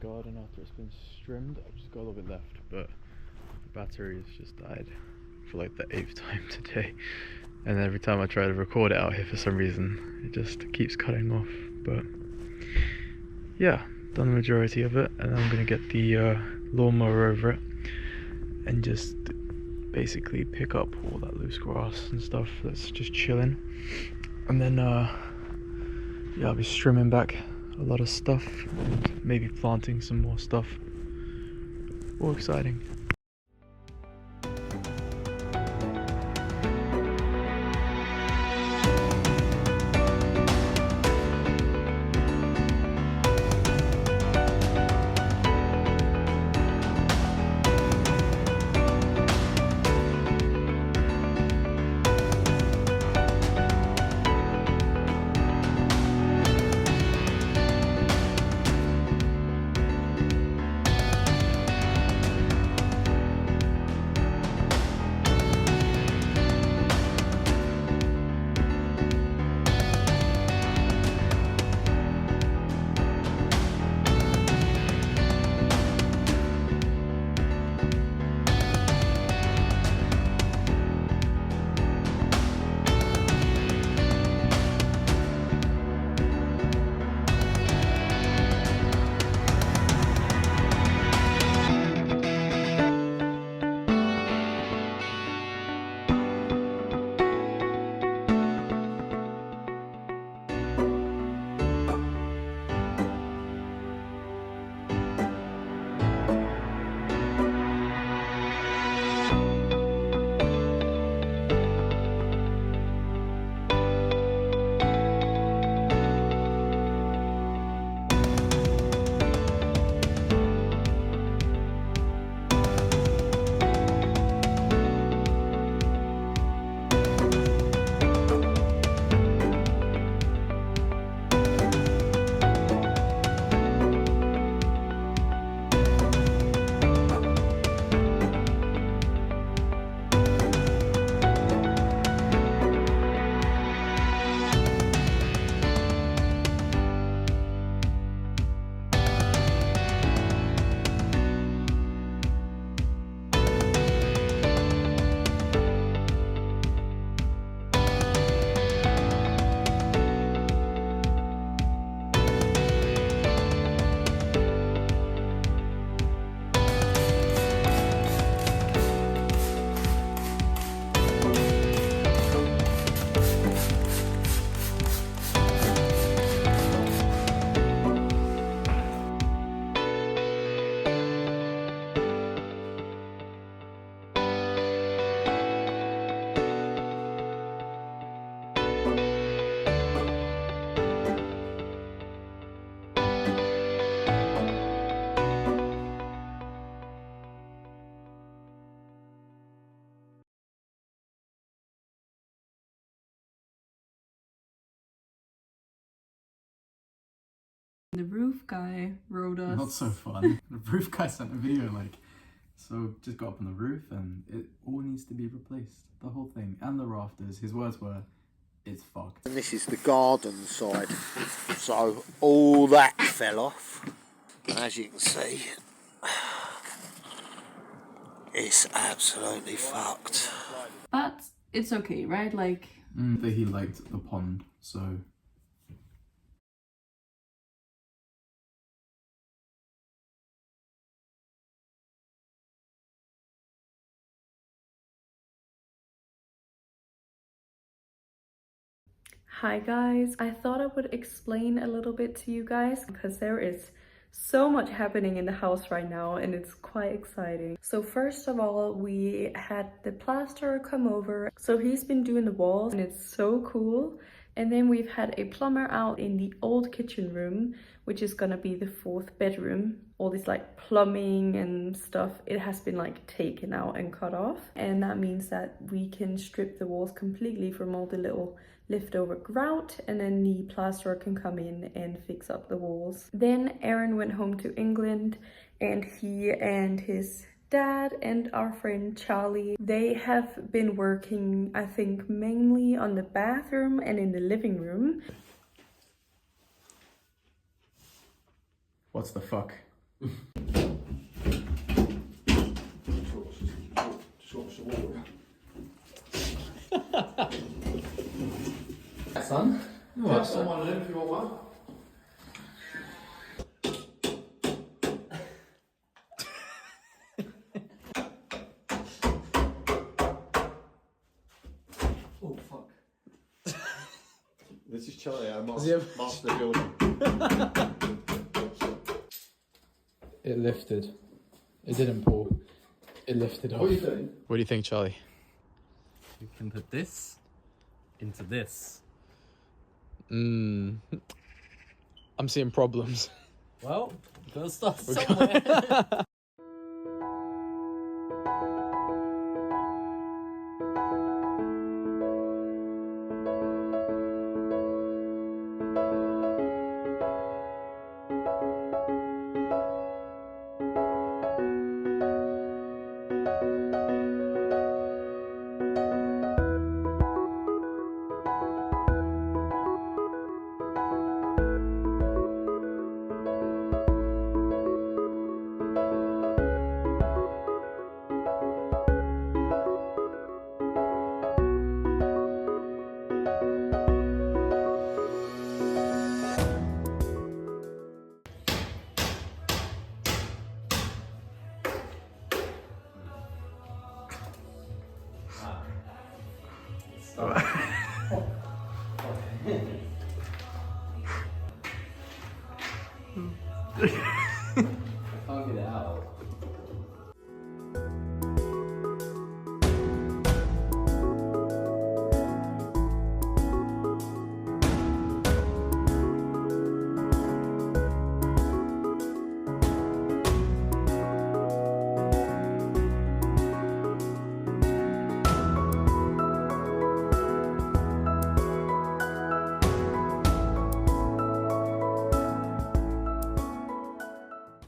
garden after it's been trimmed. I've just got a little bit left, but the battery has just died for like the 8th time today. And every time I try to record it out here, for some reason, it just keeps cutting off. But yeah, done the majority of it, and I'm gonna get the lawnmower over it and just basically pick up all that loose grass and stuff that's just chilling. And then yeah, I'll be trimming back a lot of stuff and maybe planting some more stuff. All exciting. The roof guy wrote us. Not so fun. The roof guy sent a video like, so just got up on the roof and it all needs to be replaced. The whole thing. And the rafters. His words were, it's fucked. And this is the garden side. So all that fell off. As you can see, it's absolutely fucked. But it's okay, right? Like... But he liked the pond, so... Hi guys, I thought I would explain a little bit to you guys because there is so much happening in the house right now and it's quite exciting. So first of all, we had the plasterer come over. So he's been doing the walls and it's so cool. And then we've had a plumber out in the old kitchen room, which is gonna be the 4th bedroom. All this like plumbing and stuff, it has been like taken out and cut off. And that means that we can strip the walls completely from all the little leftover grout, and then the plasterer can come in and fix up the walls. Then Aaron went home to England and he and his dad and our friend Charlie, they have been working, I think, mainly on the bathroom and in the living room. What's the fuck? Son? What? Just one of them if you want one. Oh fuck. This is Charlie, our Yeah. master builder. It lifted. It didn't pull. It lifted off. What are you doing? What do you think, Charlie? You can put this into this. I'm seeing problems. Well, gotta start somewhere. I can't get it out.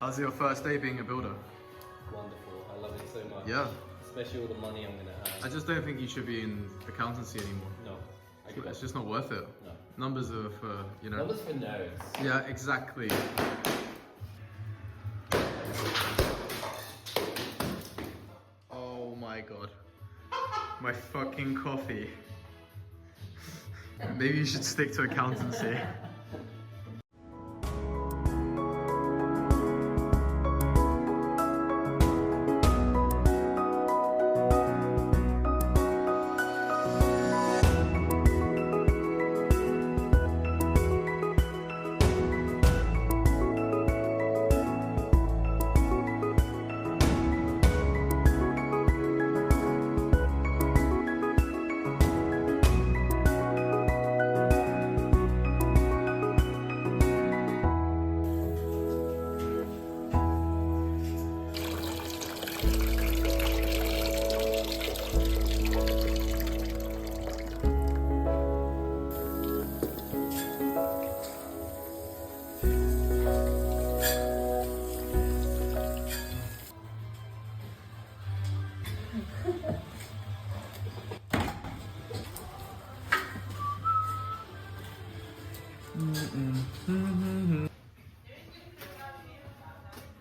How's your first day being a builder? Wonderful. I love it so much. Yeah. Especially all the money I'm gonna have. I just don't think you should be in accountancy anymore. No. I give It's up. just not worth it. No. Numbers are for, you know. Numbers for nerds. Yeah, exactly. Oh my god. My fucking coffee. Maybe you should stick to accountancy.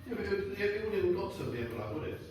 Yeah, but it wouldn't have got to the end like, would it?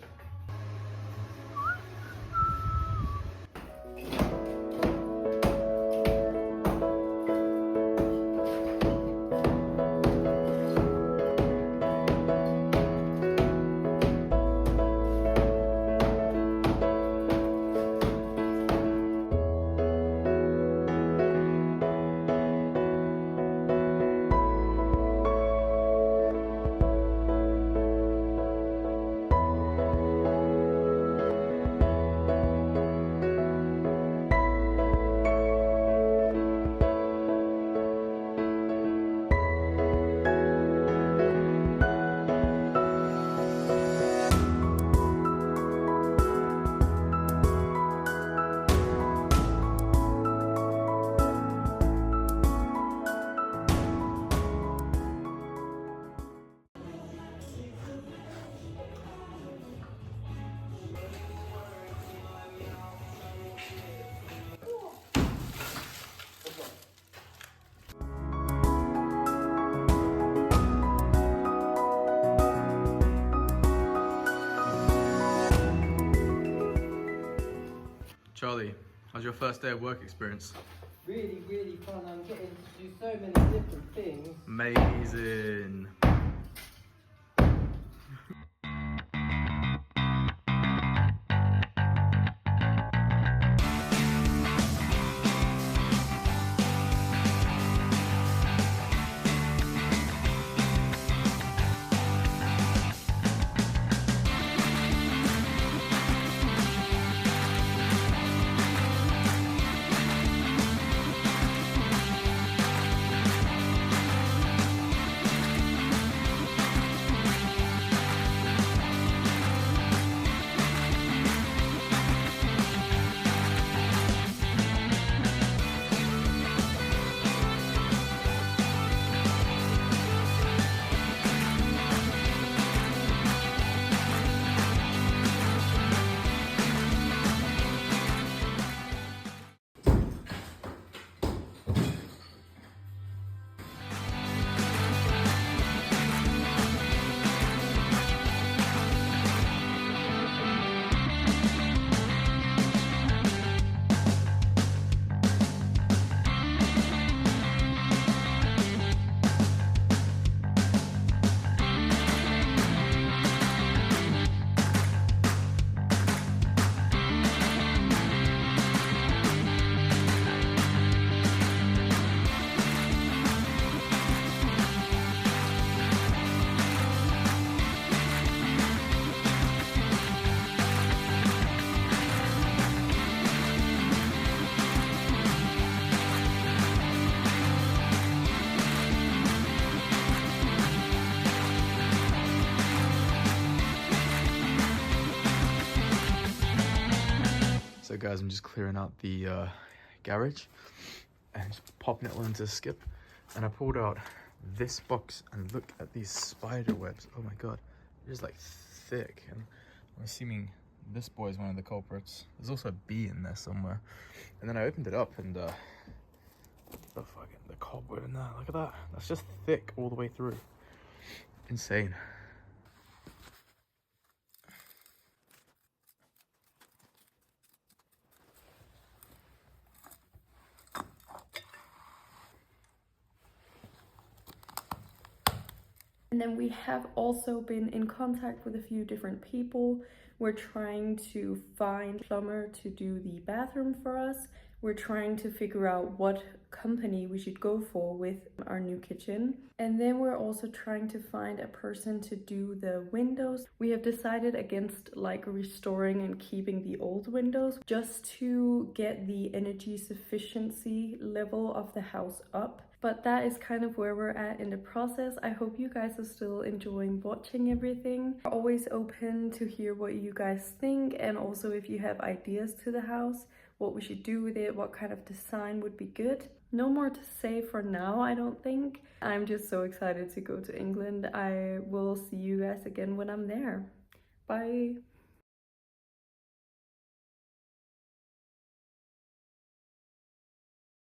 Charlie, how's your first day of work experience? Really, really fun. I'm getting to do so many different things. Amazing. So guys, I'm just clearing out the garage and just popping it all into skip. And I pulled out this box and look at these spider webs. Oh my god, they're just like thick. And I'm assuming this boy is one of the culprits. There's also a bee in there somewhere. And then I opened it up and the cobweb in there, look at that. That's just thick all the way through. Insane. And then we have also been in contact with a few different people. We're trying to find a plumber to do the bathroom for us. We're trying to figure out what company we should go for with our new kitchen. And then we're also trying to find a person to do the windows. We have decided against like restoring and keeping the old windows just to get the energy sufficiency level of the house up. But that is kind of where we're at in the process. I hope you guys are still enjoying watching everything. We're always open to hear what you guys think, and also if you have ideas to the house, what we should do with it, what kind of design would be good. No more to say for now, I don't think. I'm just so excited to go to England. I will see you guys again when I'm there. Bye.